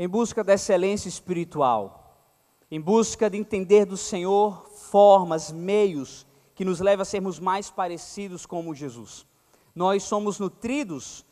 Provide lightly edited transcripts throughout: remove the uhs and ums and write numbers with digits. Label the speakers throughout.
Speaker 1: em busca da excelência espiritual, em busca de entender do Senhor formas, meios que nos levam a sermos mais parecidos com Jesus. Nós somos nutridos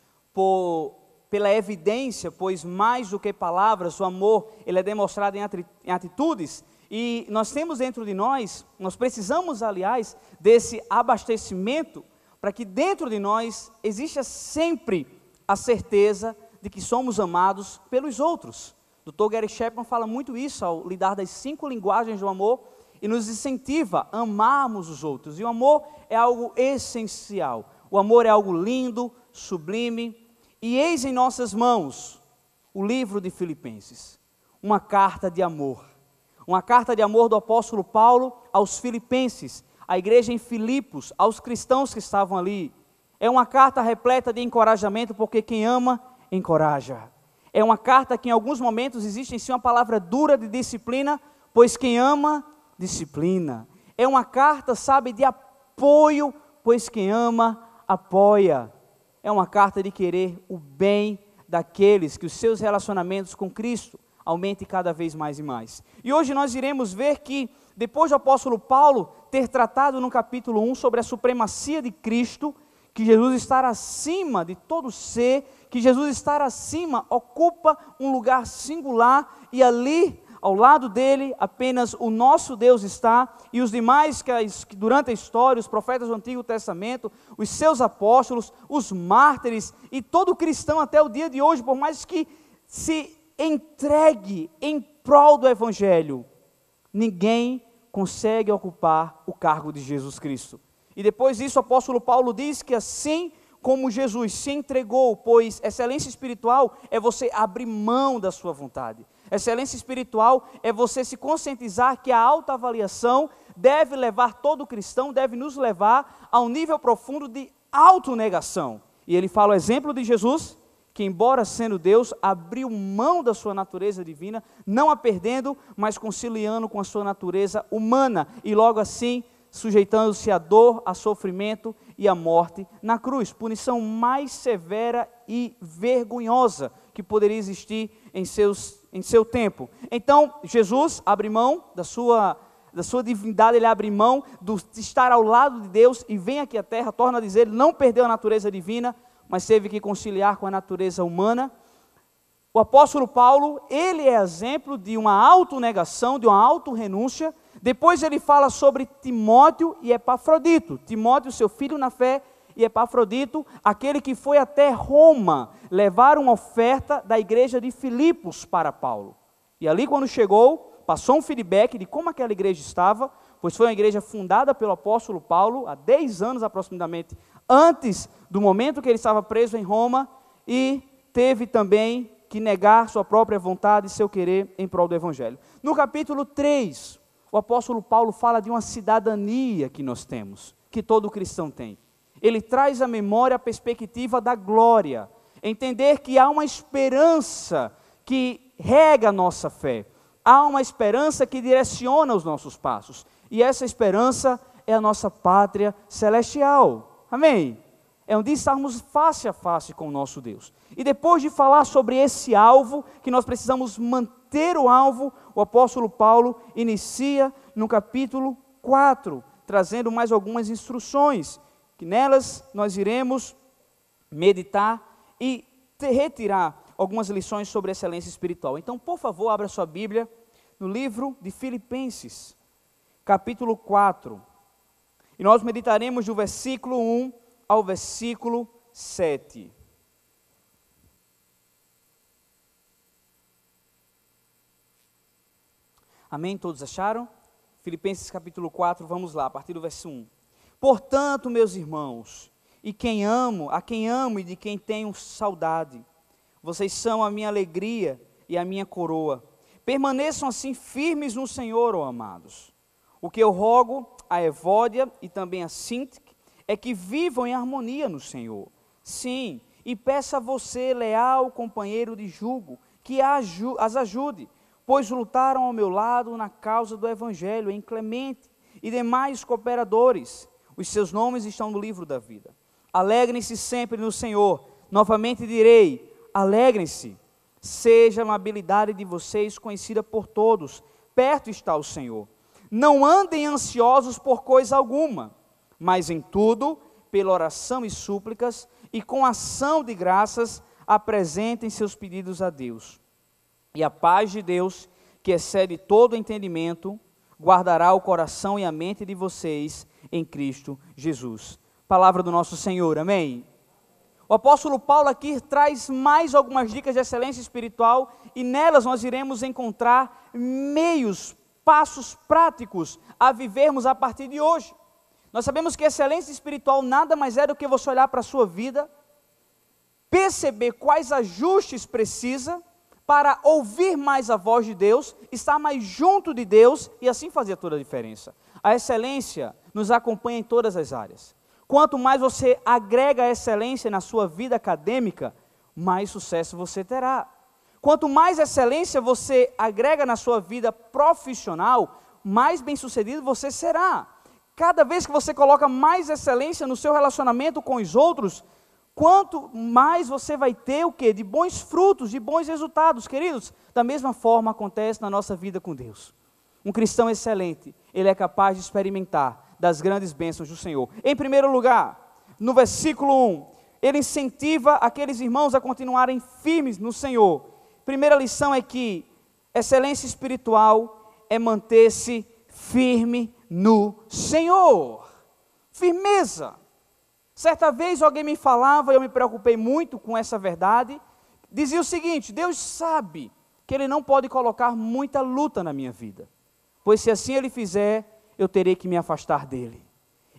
Speaker 1: pela evidência, pois mais do que palavras, o amor ele é demonstrado em atitudes, e nós temos dentro de nós, nós precisamos, aliás, desse abastecimento, para que dentro de nós exista sempre a certeza de que somos amados pelos outros. O Dr. Gary Chapman fala muito isso ao lidar das 5 linguagens do amor, e nos incentiva a amarmos os outros, e o amor é algo essencial, o amor é algo lindo, sublime, e eis em nossas mãos o livro de Filipenses, uma carta de amor do apóstolo Paulo aos filipenses, à igreja em Filipos, aos cristãos que estavam ali. É uma carta repleta de encorajamento, porque quem ama, encoraja. É uma carta que em alguns momentos existe em si uma palavra dura de disciplina, pois quem ama, disciplina. É uma carta, sabe, de apoio, pois quem ama, apoia. É uma carta de querer o bem daqueles que os seus relacionamentos com Cristo aumentem cada vez mais e mais. E hoje nós iremos ver que, depois do apóstolo Paulo ter tratado no capítulo 1 sobre a supremacia de Cristo, que Jesus estar acima de todo ser, que Jesus estar acima ocupa um lugar singular, e ali, ao lado dele, apenas o nosso Deus está, e os demais que durante a história, os profetas do Antigo Testamento, os seus apóstolos, os mártires, e todo cristão até o dia de hoje, por mais que se entregue em prol do Evangelho, ninguém consegue ocupar o cargo de Jesus Cristo. E depois disso o apóstolo Paulo diz que assim como Jesus se entregou, pois excelência espiritual é você abrir mão da sua vontade. Excelência espiritual é você se conscientizar que a autoavaliação deve levar todo cristão, deve nos levar a um nível profundo de autonegação. E ele fala o exemplo de Jesus, que embora sendo Deus, abriu mão da sua natureza divina, não a perdendo, mas conciliando com a sua natureza humana, e logo assim sujeitando-se à dor, a sofrimento e à morte na cruz, punição mais severa e vergonhosa que poderia existir em seu tempo. Então, Jesus abre mão da sua divindade, ele abre mão de estar ao lado de Deus e vem aqui à terra, torna a dizer, ele não perdeu a natureza divina, mas teve que conciliar com a natureza humana. O apóstolo Paulo, ele é exemplo de uma autonegação, de uma autorrenúncia. Depois ele fala sobre Timóteo e Epafrodito. Timóteo, seu filho na fé, e Epafrodito, aquele que foi até Roma, levar uma oferta da igreja de Filipos para Paulo. E ali quando chegou, passou um feedback de como aquela igreja estava, pois foi uma igreja fundada pelo apóstolo Paulo, há 10 anos aproximadamente, antes do momento que ele estava preso em Roma, e teve também que negar sua própria vontade e seu querer em prol do Evangelho. No capítulo 3, o apóstolo Paulo fala de uma cidadania que nós temos, que todo cristão tem. Ele traz à memória a perspectiva da glória, entender que há uma esperança que rega a nossa fé, há uma esperança que direciona os nossos passos, e essa esperança é a nossa pátria celestial. Amém? É onde estarmos face a face com o nosso Deus. E depois de falar sobre esse alvo, que nós precisamos manter o alvo, o apóstolo Paulo inicia no capítulo 4, trazendo mais algumas instruções, que nelas nós iremos meditar e retirar algumas lições sobre excelência espiritual. Então, por favor, abra sua Bíblia no livro de Filipenses, capítulo 4, e nós meditaremos do versículo 1 ao versículo 7. Amém? Todos acharam? Filipenses capítulo 4, vamos lá, a partir do verso 1. Portanto, meus irmãos, a quem amo e de quem tenho saudade, vocês são a minha alegria e a minha coroa. Permaneçam assim firmes no Senhor, ó amados. O que eu rogo a Evódia e também a Sintique é que vivam em harmonia no Senhor. Sim, e peço a você, leal companheiro de jugo, que as ajude, pois lutaram ao meu lado na causa do Evangelho em Clemente e demais cooperadores. Os seus nomes estão no livro da vida. Alegrem-se sempre no Senhor. Novamente direi, alegrem-se. seja a amabilidade de vocês conhecida por todos, perto está o Senhor. Não andem ansiosos por coisa alguma, mas em tudo, pela oração e súplicas, e com ação de graças, apresentem seus pedidos a Deus. E a paz de Deus, que excede todo entendimento, guardará o coração e a mente de vocês em Cristo Jesus. Palavra do nosso Senhor, amém? O apóstolo Paulo aqui traz mais algumas dicas de excelência espiritual, e nelas nós iremos encontrar meios, passos práticos a vivermos a partir de hoje. Nós sabemos que excelência espiritual nada mais é do que você olhar para a sua vida, perceber quais ajustes precisa para ouvir mais a voz de Deus, estar mais junto de Deus e assim fazer toda a diferença. A excelência nos acompanha em todas as áreas. Quanto mais você agrega a excelência na sua vida acadêmica, mais sucesso você terá. Quanto mais excelência você agrega na sua vida profissional, mais bem-sucedido você será. Cada vez que você coloca mais excelência no seu relacionamento com os outros, quanto mais você vai ter o quê? De bons frutos, de bons resultados, queridos. Da mesma forma acontece na nossa vida com Deus. Um cristão excelente, ele é capaz de experimentar das grandes bênçãos do Senhor. Em primeiro lugar, no versículo 1, ele incentiva aqueles irmãos a continuarem firmes no Senhor. Primeira lição é que excelência espiritual é manter-se firme no Senhor. Firmeza. Certa vez alguém me falava, e eu me preocupei muito com essa verdade, dizia o seguinte: Deus sabe que Ele não pode colocar muita luta na minha vida, pois se assim Ele fizer, eu terei que me afastar dEle.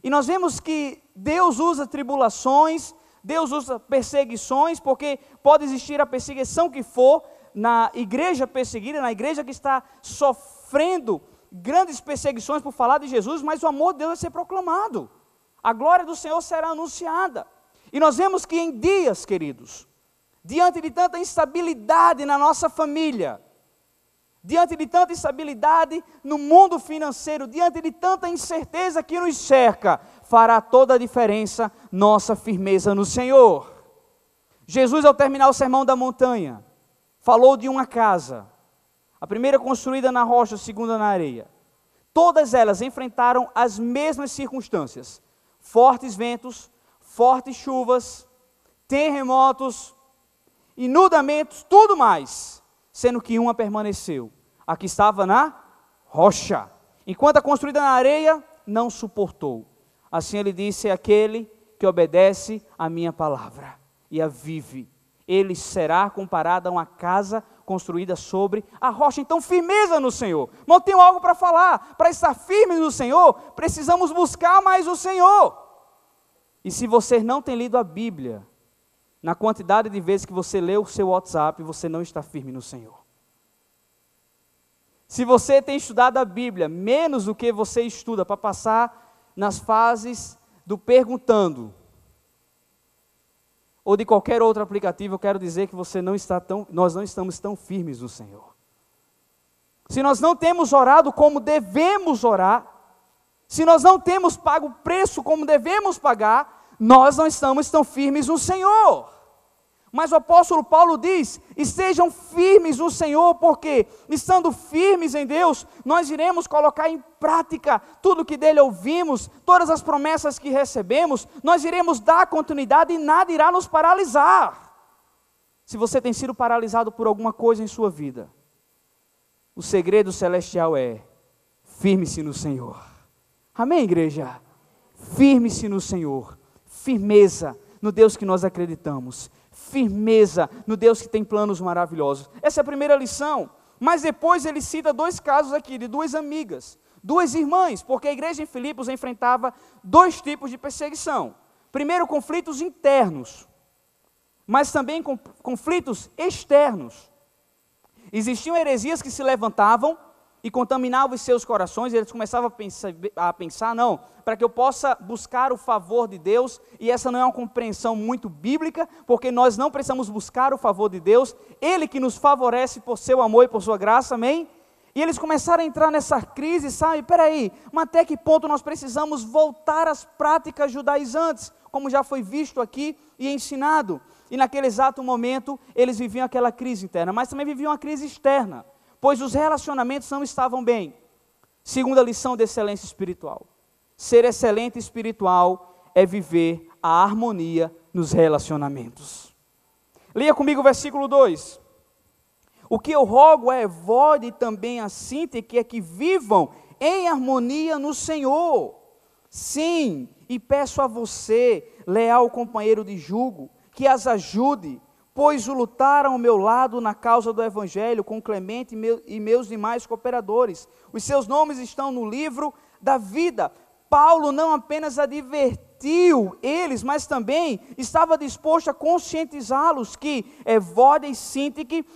Speaker 1: E nós vemos que Deus usa tribulações, Deus usa perseguições, porque pode existir a perseguição que for na igreja perseguida, na igreja que está sofrendo grandes perseguições por falar de Jesus, mas o amor de Deus vai ser proclamado. A glória do Senhor será anunciada. E nós vemos que em dias, queridos, diante de tanta instabilidade na nossa família, diante de tanta instabilidade no mundo financeiro, diante de tanta incerteza que nos cerca, fará toda a diferença nossa firmeza no Senhor. Jesus, ao terminar o Sermão da Montanha, falou de uma casa, a primeira construída na rocha, a segunda na areia. Todas elas enfrentaram as mesmas circunstâncias: fortes ventos, fortes chuvas, terremotos, inundamentos, tudo mais, sendo que uma permaneceu, a que estava na rocha, enquanto a construída na areia não suportou. Assim ele disse: aquele que obedece à minha palavra e a vive, ele será comparado a uma casa construída sobre a rocha. Então, firmeza no Senhor. Mas eu tenho algo para falar. Para estar firme no Senhor, precisamos buscar mais o Senhor. E se você não tem lido a Bíblia, na quantidade de vezes que você lê o seu WhatsApp, você não está firme no Senhor. Se você tem estudado a Bíblia menos do que você estuda para passar nas fases do perguntando, ou de qualquer outro aplicativo, eu quero dizer que nós não estamos tão firmes no Senhor. Se nós não temos orado como devemos orar, se nós não temos pago o preço como devemos pagar, nós não estamos tão firmes no Senhor. Mas o apóstolo Paulo diz: estejam firmes no Senhor, porque estando firmes em Deus, nós iremos colocar em prática tudo que dele ouvimos, todas as promessas que recebemos, nós iremos dar continuidade e nada irá nos paralisar. Se você tem sido paralisado por alguma coisa em sua vida, o segredo celestial é: firme-se no Senhor. Amém, igreja? Firme-se no Senhor. Firmeza no Deus que nós acreditamos. Firmeza no Deus que tem planos maravilhosos. Essa é a primeira lição. Mas depois ele cita dois casos aqui, de duas amigas, duas irmãs, porque a igreja em Filipos enfrentava dois tipos de perseguição. Primeiro, conflitos internos, mas também conflitos externos. Existiam heresias que se levantavam e contaminavam os seus corações, e eles começavam a pensar, não, para que eu possa buscar o favor de Deus, e essa não é uma compreensão muito bíblica, porque nós não precisamos buscar o favor de Deus, Ele que nos favorece por seu amor e por sua graça, amém? E eles começaram a entrar nessa crise, sabe, peraí, mas até que ponto nós precisamos voltar às práticas judaizantes? como já foi visto aqui e ensinado. E naquele exato momento, eles viviam aquela crise interna, mas também viviam uma crise externa, pois os relacionamentos não estavam bem. Segunda lição de excelência espiritual. Ser excelente espiritual é viver a harmonia nos relacionamentos. Leia comigo o versículo 2. O que eu rogo a Evódia e também a Síntique é que vivam em harmonia no Senhor. Sim, e peço a você, leal companheiro de jugo, que as ajude, pois lutaram ao meu lado na causa do Evangelho, com Clemente e meus demais cooperadores. Os seus nomes estão no livro da vida. Paulo não apenas advertiu eles, mas também estava disposto a conscientizá-los que Evódia e Síntique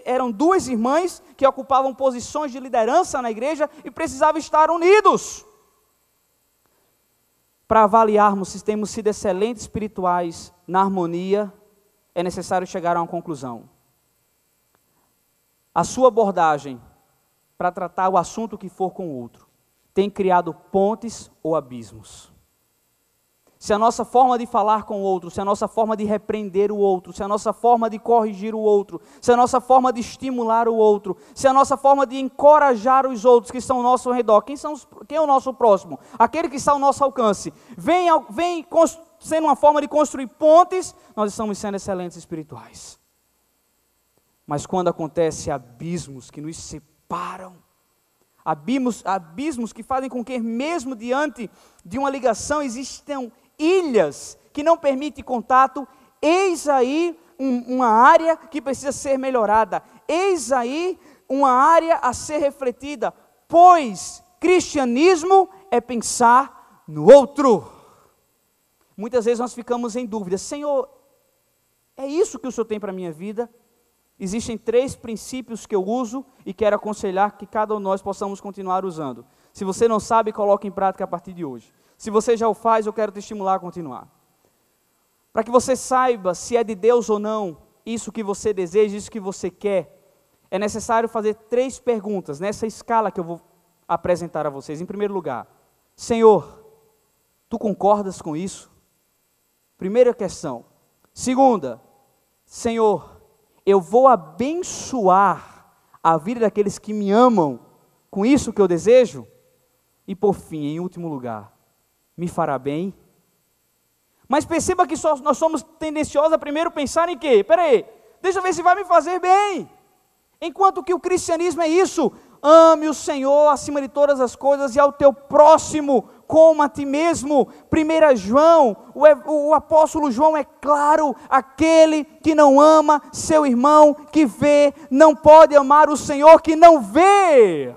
Speaker 1: eram duas irmãs que ocupavam posições de liderança na igreja e precisavam estar unidos. Para avaliarmos se temos sido excelentes espirituais na harmonia, é necessário chegar a uma conclusão. A sua abordagem para tratar o assunto que for com o outro tem criado pontes ou abismos. Se a nossa forma de falar com o outro, se a nossa forma de repreender o outro, se a nossa forma de corrigir o outro, se a nossa forma de estimular o outro, se a nossa forma de encorajar os outros que estão ao nosso redor, quem é o nosso próximo? Aquele que está ao nosso alcance, vem sendo uma forma de construir pontes, nós estamos sendo excelentes espirituais. Mas quando acontece abismos que nos separam, abismos que fazem com que mesmo diante de uma ligação existam ilhas que não permitem contato, eis aí uma área que precisa ser melhorada, eis aí uma área a ser refletida, pois cristianismo é pensar no outro. Muitas vezes nós ficamos em dúvida, Senhor, é isso que o Senhor tem para a minha vida? Existem 3 princípios que eu uso e quero aconselhar que cada um de nós possamos continuar usando. Se você não sabe, coloque em prática a partir de hoje. Se você já o faz, eu quero te estimular a continuar. Para que você saiba se é de Deus ou não, isso que você deseja, isso que você quer, é necessário fazer 3 perguntas, nessa escala que eu vou apresentar a vocês. Em primeiro lugar, Senhor, tu concordas com isso? Primeira questão. Segunda, Senhor, eu vou abençoar a vida daqueles que me amam com isso que eu desejo? E por fim, em último lugar, me fará bem? Mas perceba que nós somos tendenciosos a primeiro pensar em quê? Peraí, deixa eu ver se vai me fazer bem. Enquanto que o cristianismo é isso, ame o Senhor acima de todas as coisas e ao teu próximo como a ti mesmo. 1 João, o apóstolo João é claro, aquele que não ama seu irmão que vê, não pode amar o Senhor que não vê.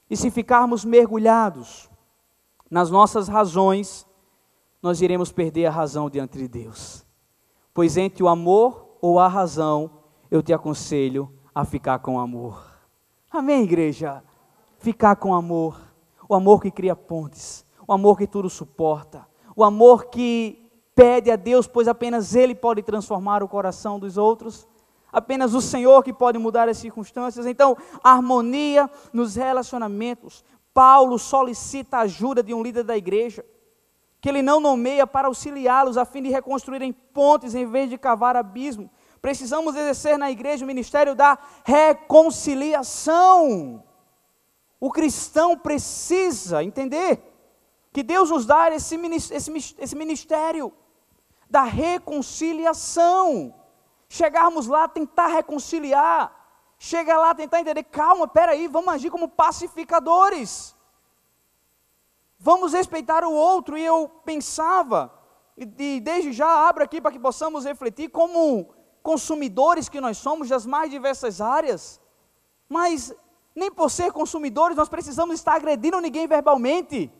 Speaker 1: E se ficarmos mergulhados nas nossas razões, nós iremos perder a razão diante de Deus. Pois entre o amor ou a razão, eu te aconselho a ficar com amor. Amém, igreja? Ficar com amor. O amor que cria pontes, o amor que tudo suporta, o amor que pede a Deus, pois apenas Ele pode transformar o coração dos outros, apenas o Senhor que pode mudar as circunstâncias. Então, harmonia nos relacionamentos. Paulo solicita a ajuda de um líder da igreja, que ele não nomeia para auxiliá-los, a fim de reconstruírem pontes em vez de cavar abismo. Precisamos exercer na igreja o ministério da reconciliação. O cristão precisa entender que Deus nos dá esse ministério da reconciliação. Chegarmos lá, tentar reconciliar. Chegar lá, tentar entender, calma, peraí, vamos agir como pacificadores. Vamos respeitar o outro. E eu pensava, e desde já abro aqui para que possamos refletir como consumidores que nós somos das mais diversas áreas. Mas nem por ser consumidores nós precisamos estar agredindo ninguém verbalmente.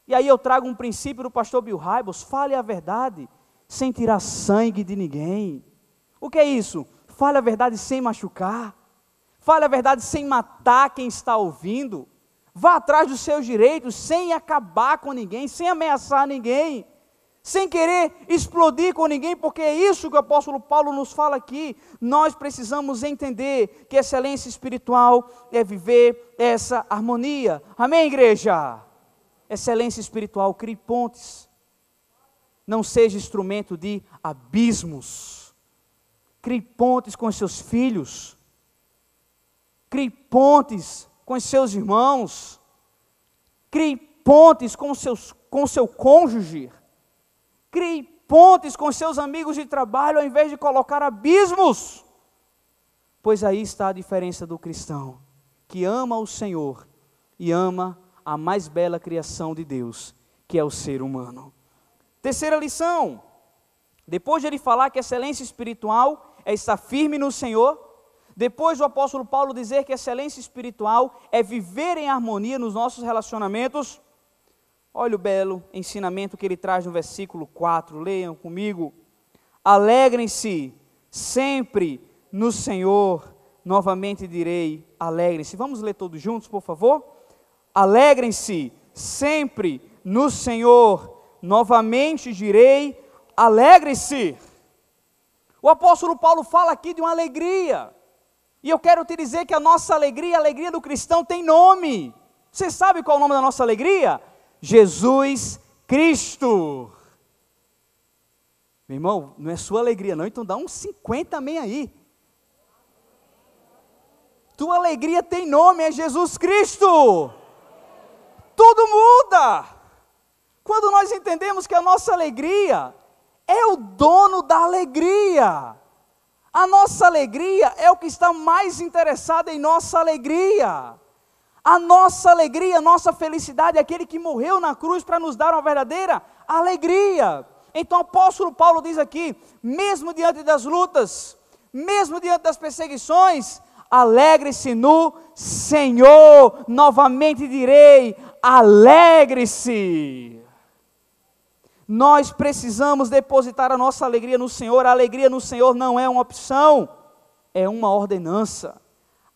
Speaker 1: E aí eu trago um princípio do pastor Bill Hybels: fale a verdade sem tirar sangue de ninguém. O que é isso? Fale a verdade sem machucar. Fale a verdade sem matar quem está ouvindo. Vá atrás dos seus direitos sem acabar com ninguém, sem ameaçar ninguém, sem querer explodir com ninguém, porque é isso que o apóstolo Paulo nos fala aqui. Nós precisamos entender que excelência espiritual é viver essa harmonia. Amém, igreja? Excelência espiritual cria pontes. não seja instrumento de abismos. Crie pontes com os seus filhos. Crie pontes com os seus irmãos. Crie pontes com o seu cônjuge. Crie pontes com seus amigos de trabalho, ao invés de colocar abismos. Pois aí está a diferença do cristão, que ama o Senhor e ama a mais bela criação de Deus, que é o ser humano. Terceira lição, depois de ele falar que a excelência espiritual é estar firme no Senhor, depois do apóstolo Paulo dizer que a excelência espiritual é viver em harmonia nos nossos relacionamentos, olha o belo ensinamento que ele traz no versículo 4, leiam comigo. Alegrem-se sempre no Senhor, novamente direi, alegrem-se. Vamos ler todos juntos, por favor? Alegrem-se sempre no Senhor, novamente direi, alegrem-se. O apóstolo Paulo fala aqui de uma alegria, e eu quero te dizer que a nossa alegria, a alegria do cristão tem nome. Você sabe qual é o nome da nossa alegria? Jesus Cristo. Meu irmão, não é sua alegria não, então dá uns 50 amém aí. Tua alegria tem nome, é Jesus Cristo. Tudo muda quando nós entendemos que a nossa alegria é o dono da alegria. A nossa alegria é o que está mais interessado em nossa alegria. A nossa alegria, a nossa felicidade é aquele que morreu na cruz para nos dar uma verdadeira alegria. Então o apóstolo Paulo diz aqui, mesmo diante das lutas, mesmo diante das perseguições, alegre-se no Senhor, novamente direi, alegre-se. Nós precisamos depositar a nossa alegria no Senhor. A alegria no Senhor não é uma opção, é uma ordenança.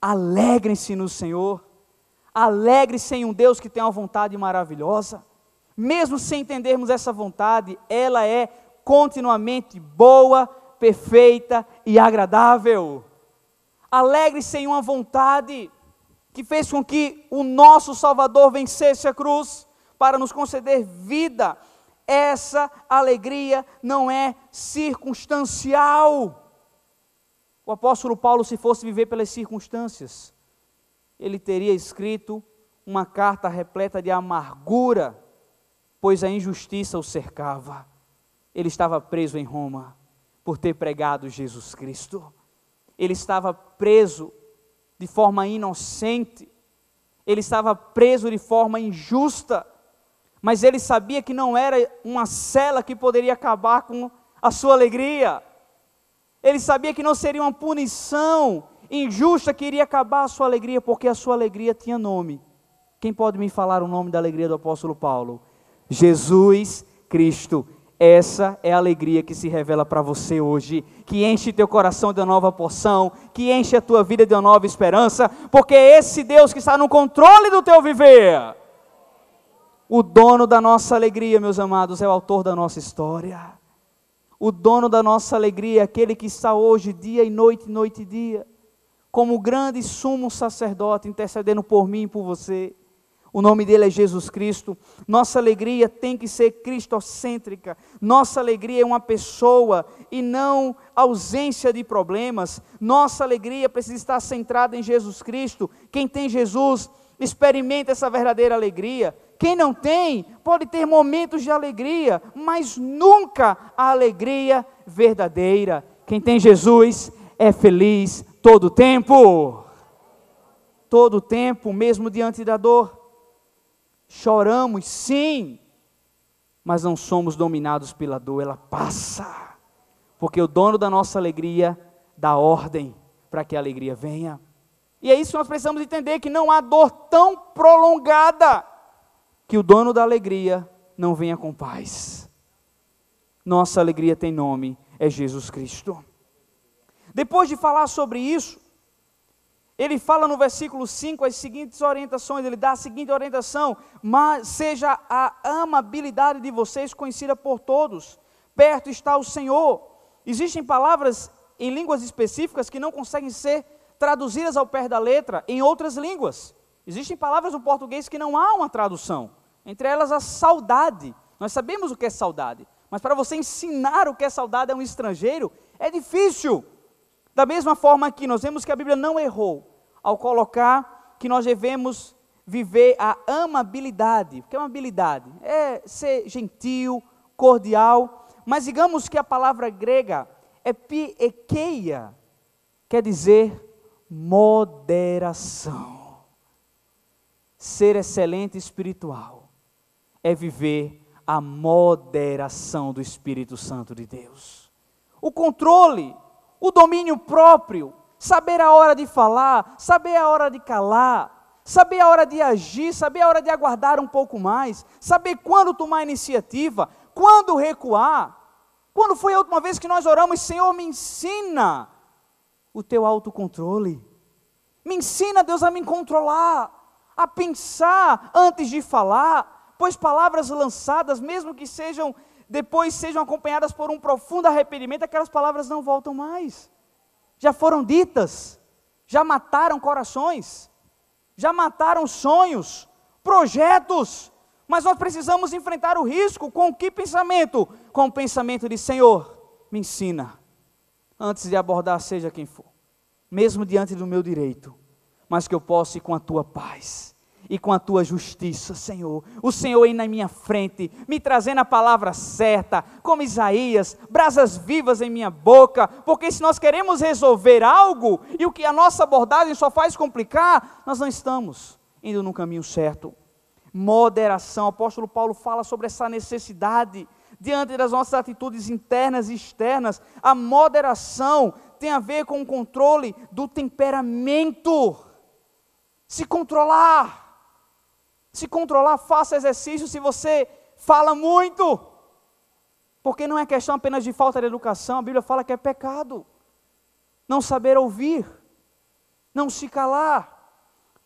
Speaker 1: Alegrem-se no Senhor. Alegre-se em um Deus que tem uma vontade maravilhosa. Mesmo sem entendermos essa vontade, ela é continuamente boa, perfeita e agradável. Alegre-se em uma vontade que fez com que o nosso Salvador vencesse a cruz para nos conceder vida. Essa alegria não é circunstancial. O apóstolo Paulo, se fosse viver pelas circunstâncias, ele teria escrito uma carta repleta de amargura, pois a injustiça o cercava. Ele estava preso em Roma por ter pregado Jesus Cristo. Ele estava preso de forma inocente. Ele estava preso de forma injusta. Mas ele sabia que não era uma cela que poderia acabar com a sua alegria. Ele sabia que não seria uma punição injusta que iria acabar a sua alegria, porque a sua alegria tinha nome. Quem pode me falar o nome da alegria do apóstolo Paulo? Jesus Cristo. Essa é a alegria que se revela para você hoje, que enche teu coração de uma nova porção, que enche a tua vida de uma nova esperança, porque é esse Deus que está no controle do teu viver. O dono da nossa alegria, meus amados, é o autor da nossa história. O dono da nossa alegria é aquele que está hoje, dia e noite e dia, como o grande sumo sacerdote, intercedendo por mim e por você. O nome dele é Jesus Cristo. Nossa alegria tem que ser cristocêntrica. Nossa alegria é uma pessoa e não ausência de problemas. Nossa alegria precisa estar centrada em Jesus Cristo. Quem tem Jesus, experimenta essa verdadeira alegria. Quem não tem, pode ter momentos de alegria, mas nunca a alegria verdadeira. Quem tem Jesus é feliz todo o tempo. Todo o tempo, mesmo diante da dor. Choramos, sim, mas não somos dominados pela dor, ela passa. Porque o dono da nossa alegria dá ordem para que a alegria venha. E é isso que nós precisamos entender, que não há dor tão prolongada que o dono da alegria não venha com paz. Nossa alegria tem nome, é Jesus Cristo. Depois de falar sobre isso, ele fala no versículo 5 as seguintes orientações, ele dá a seguinte orientação: mas seja a amabilidade de vocês conhecida por todos, perto está o Senhor. Existem palavras em línguas específicas que não conseguem ser traduzidas ao pé da letra em outras línguas. Existem palavras no português que não há uma tradução, entre elas a saudade. Nós sabemos o que é saudade, Mas para você ensinar o que é saudade a um estrangeiro, é difícil. Da mesma forma que nós vemos que a Bíblia não errou ao colocar que nós devemos viver a amabilidade. O que é amabilidade? É ser gentil, cordial, mas digamos que a palavra grega é piekeia, quer dizer moderação. Ser excelente espiritual é viver a moderação do Espírito Santo de Deus. O controle, o domínio próprio, saber a hora de falar, saber a hora de calar, saber a hora de agir, saber a hora de aguardar um pouco mais, saber quando tomar iniciativa, quando recuar. Quando foi a última vez que nós oramos, Senhor, me ensina o teu autocontrole. Me ensina, Deus, a me controlar, a pensar antes de falar, pois palavras lançadas, mesmo que depois sejam acompanhadas por um profundo arrependimento, aquelas palavras não voltam mais. Já foram ditas, já mataram corações, já mataram sonhos, projetos, mas nós precisamos enfrentar o risco com que pensamento? Com o pensamento de Senhor, me ensina, antes de abordar seja quem for, mesmo diante do meu direito, mas que eu possa ir com a tua paz, e com a tua justiça, Senhor, o Senhor aí na minha frente, me trazendo a palavra certa, como Isaías, brasas vivas em minha boca, porque se nós queremos resolver algo, e o que a nossa abordagem só faz complicar, nós não estamos indo no caminho certo. Moderação, o apóstolo Paulo fala sobre essa necessidade, diante das nossas atitudes internas e externas, a moderação tem a ver com o controle do temperamento, se controlar, faça exercício se você fala muito, porque não é questão apenas de falta de educação, a Bíblia fala que é pecado, não saber ouvir, não se calar.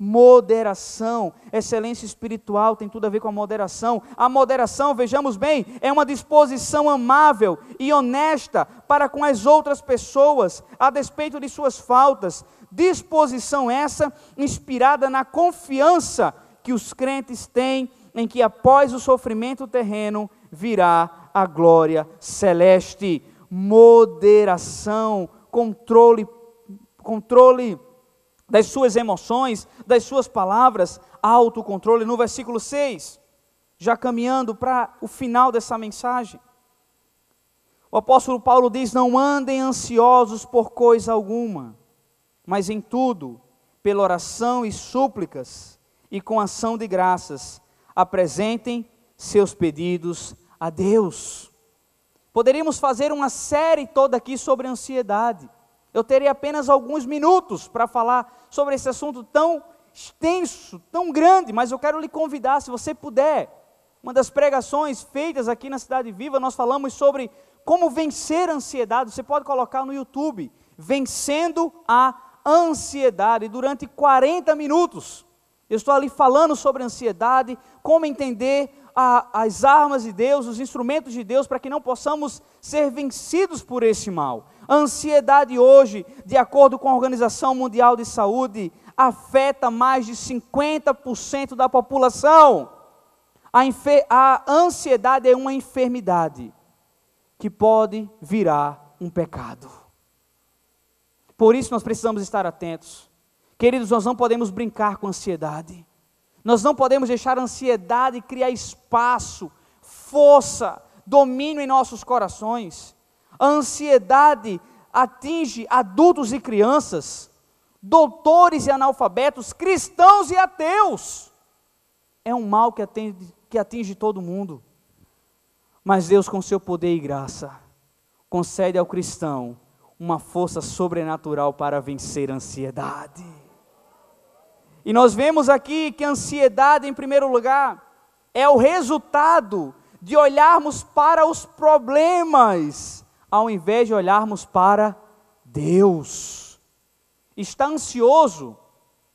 Speaker 1: Moderação, excelência espiritual tem tudo a ver com a moderação. A moderação, vejamos bem, é uma disposição amável e honesta para com as outras pessoas, a despeito de suas faltas. Disposição essa inspirada na confiança que os crentes têm em que após o sofrimento terreno virá a glória celeste. Moderação, controle das suas emoções, das suas palavras, autocontrole. No versículo 6, já caminhando para o final dessa mensagem, o apóstolo Paulo diz: não andem ansiosos por coisa alguma, mas em tudo, pela oração e súplicas, e com ação de graças, apresentem seus pedidos a Deus. Poderíamos fazer uma série toda aqui sobre ansiedade. Eu teria apenas alguns minutos para falar sobre esse assunto tão extenso, tão grande, mas eu quero lhe convidar, se você puder, uma das pregações feitas aqui na Cidade Viva, nós falamos sobre como vencer a ansiedade. Você pode colocar no YouTube, Vencendo a Ansiedade, durante 40 minutos, eu estou ali falando sobre ansiedade, como entender as armas de Deus, os instrumentos de Deus, para que não possamos ser vencidos por esse mal. A ansiedade hoje, de acordo com a Organização Mundial de Saúde, afeta mais de 50% da população. A ansiedade é uma enfermidade que pode virar um pecado. Por isso nós precisamos estar atentos. Queridos, nós não podemos brincar com ansiedade. Nós não podemos deixar a ansiedade criar espaço, força, domínio em nossos corações. A ansiedade atinge adultos e crianças, doutores e analfabetos, cristãos e ateus. É um mal que atinge todo mundo. Mas Deus, com seu poder e graça, concede ao cristão uma força sobrenatural para vencer a ansiedade. E nós vemos aqui que a ansiedade, em primeiro lugar, é o resultado de olharmos para os problemas, ao invés de olharmos para Deus. Está ansioso,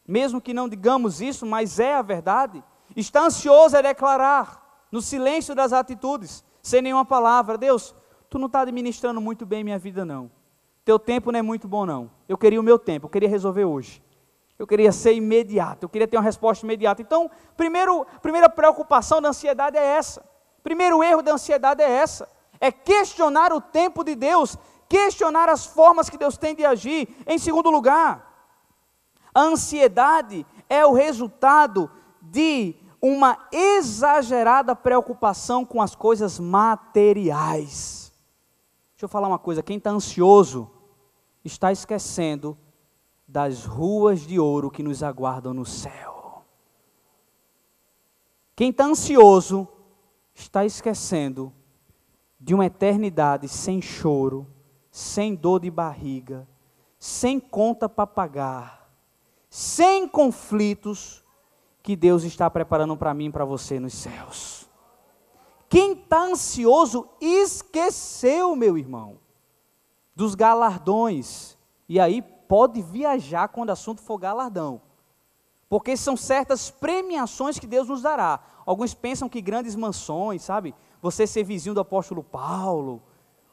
Speaker 1: mesmo que não digamos isso, mas é a verdade. Está ansioso é declarar, no silêncio das atitudes, sem nenhuma palavra: Deus, tu não está administrando muito bem minha vida não. Teu tempo não é muito bom não. Eu queria o meu tempo, eu queria resolver hoje. Eu queria ser imediato, eu queria ter uma resposta imediata. Então, primeira preocupação da ansiedade é essa. Primeiro erro da ansiedade é essa. é questionar o tempo de Deus, questionar as formas que Deus tem de agir. Em segundo lugar, a ansiedade é o resultado de uma exagerada preocupação com as coisas materiais. Deixa eu falar uma coisa, quem está ansioso está esquecendo das ruas de ouro que nos aguardam no céu. Quem está ansioso está esquecendo de uma eternidade sem choro, sem dor de barriga, sem conta para pagar, sem conflitos, que Deus está preparando para mim e para você nos céus. Quem está ansioso esqueceu, meu irmão, dos galardões. E aí pode viajar quando o assunto for galardão. Porque são certas premiações que Deus nos dará. Alguns pensam que grandes mansões, sabe? Você ser vizinho do apóstolo Paulo,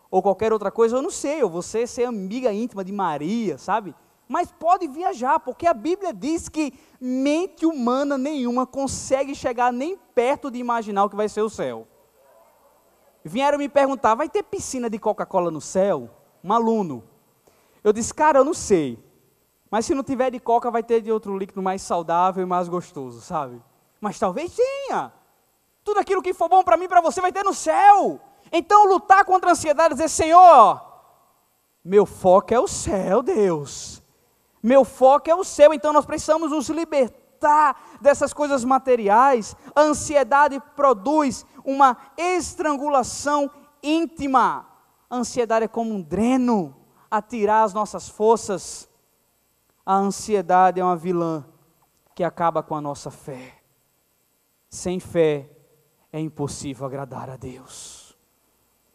Speaker 1: ou qualquer outra coisa, eu não sei, ou você ser amiga íntima de Maria, sabe? Mas pode viajar, porque a Bíblia diz que mente humana nenhuma consegue chegar nem perto de imaginar o que vai ser o céu. Vieram me perguntar, vai ter piscina de Coca-Cola no céu? Um aluno. Eu disse, cara, eu não sei. Mas se não tiver de Coca, vai ter de outro líquido mais saudável e mais gostoso, sabe? Mas talvez tenha. Tudo aquilo que for bom para mim e para você vai ter no céu. Então lutar contra a ansiedade, dizer, Senhor, meu foco é o céu, Deus. Meu foco é o céu, então nós precisamos nos libertar dessas coisas materiais. A ansiedade produz uma estrangulação íntima. A ansiedade é como um dreno a tirar as nossas forças. A ansiedade é uma vilã que acaba com a nossa fé. Sem fé é impossível agradar a Deus.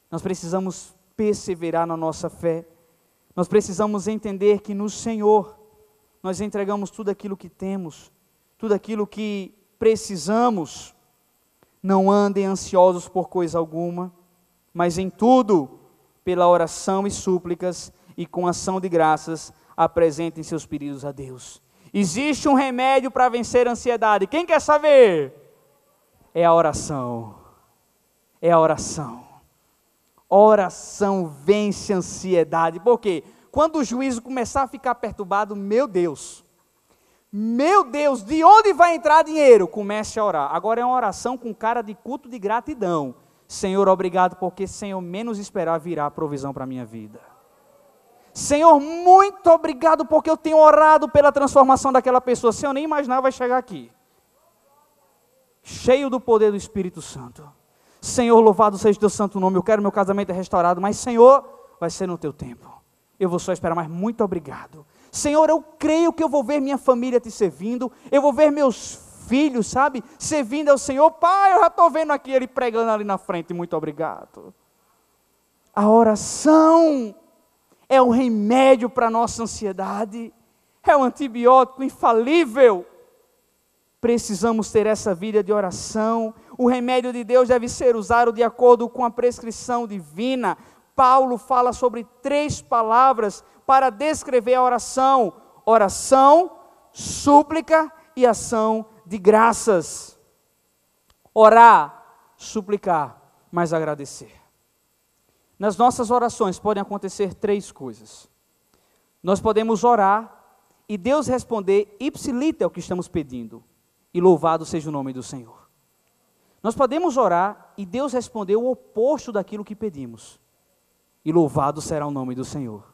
Speaker 1: Nós precisamos perseverar na nossa fé. Nós precisamos entender que no Senhor nós entregamos tudo aquilo que temos, tudo aquilo que precisamos. Não andem ansiosos por coisa alguma, mas em tudo, pela oração e súplicas e com ação de graças, apresentem seus pedidos a Deus. Existe um remédio para vencer a ansiedade. Quem quer saber? É a oração. É a oração. Oração vence a ansiedade. Por quê? Quando o juízo começar a ficar perturbado, meu Deus, de onde vai entrar dinheiro? Comece a orar. Agora é uma oração com cara de culto de gratidão. Senhor, obrigado, porque sem eu menos esperar virá a provisão para a minha vida. Senhor, muito obrigado, porque eu tenho orado pela transformação daquela pessoa, sem eu nem imaginar vai chegar aqui. Cheio do poder do Espírito Santo. Senhor, louvado seja o teu santo nome, eu quero meu casamento restaurado, mas Senhor, vai ser no teu tempo. Eu vou só esperar, mas muito obrigado. Senhor, eu creio que eu vou ver minha família te servindo, eu vou ver meus filhos, sabe, servindo ao Senhor. Pai, eu já estou vendo aqui ele pregando ali na frente, muito obrigado. A oração é um remédio para a nossa ansiedade, é um antibiótico infalível. Precisamos ter essa vida de oração. O remédio de Deus deve ser usado de acordo com a prescrição divina. Paulo fala sobre 3 palavras para descrever a oração: oração, súplica e ação de graças. Orar, suplicar, mas agradecer. Nas nossas orações podem acontecer 3 coisas. Nós podemos orar e Deus responder ipsilite ao que estamos pedindo, e louvado seja o nome do Senhor. Nós podemos orar e Deus responder o oposto daquilo que pedimos, e louvado será o nome do Senhor.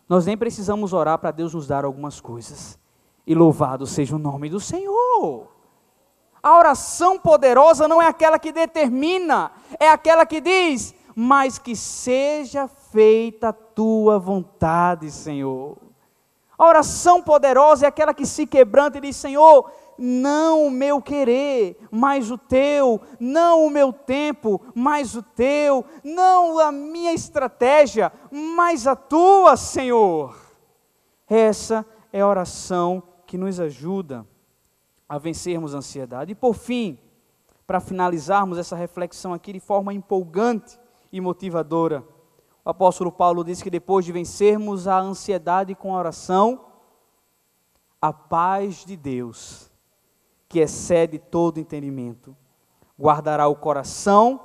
Speaker 1: Nós nem precisamos orar para Deus nos dar algumas coisas, e louvado seja o nome do Senhor. A oração poderosa não é aquela que determina, é aquela que diz, mas que seja feita a tua vontade, Senhor. A oração poderosa é aquela que se quebranta e diz, Senhor, não o meu querer, mas o teu, não o meu tempo, mas o teu, não a minha estratégia, mas a tua, Senhor. Essa é a oração que nos ajuda a vencermos a ansiedade. E por fim, para finalizarmos essa reflexão aqui de forma empolgante e motivadora, o apóstolo Paulo diz que depois de vencermos a ansiedade com a oração, a paz de Deus, que excede todo entendimento, guardará o coração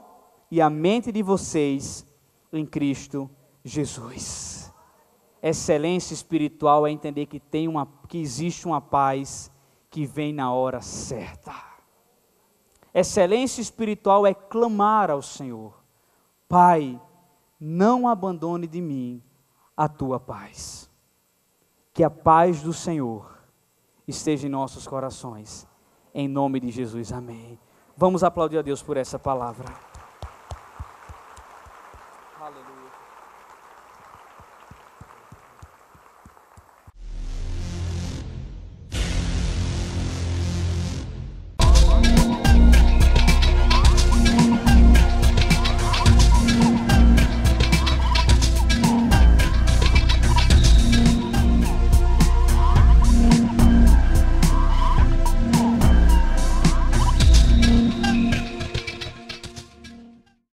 Speaker 1: e a mente de vocês em Cristo Jesus. Excelência espiritual é entender que existe uma paz que vem na hora certa. Excelência espiritual é clamar ao Senhor: Pai, não abandone de mim a tua paz. Que a paz do Senhor esteja em nossos corações. Em nome de Jesus, amém. Vamos aplaudir a Deus por essa palavra.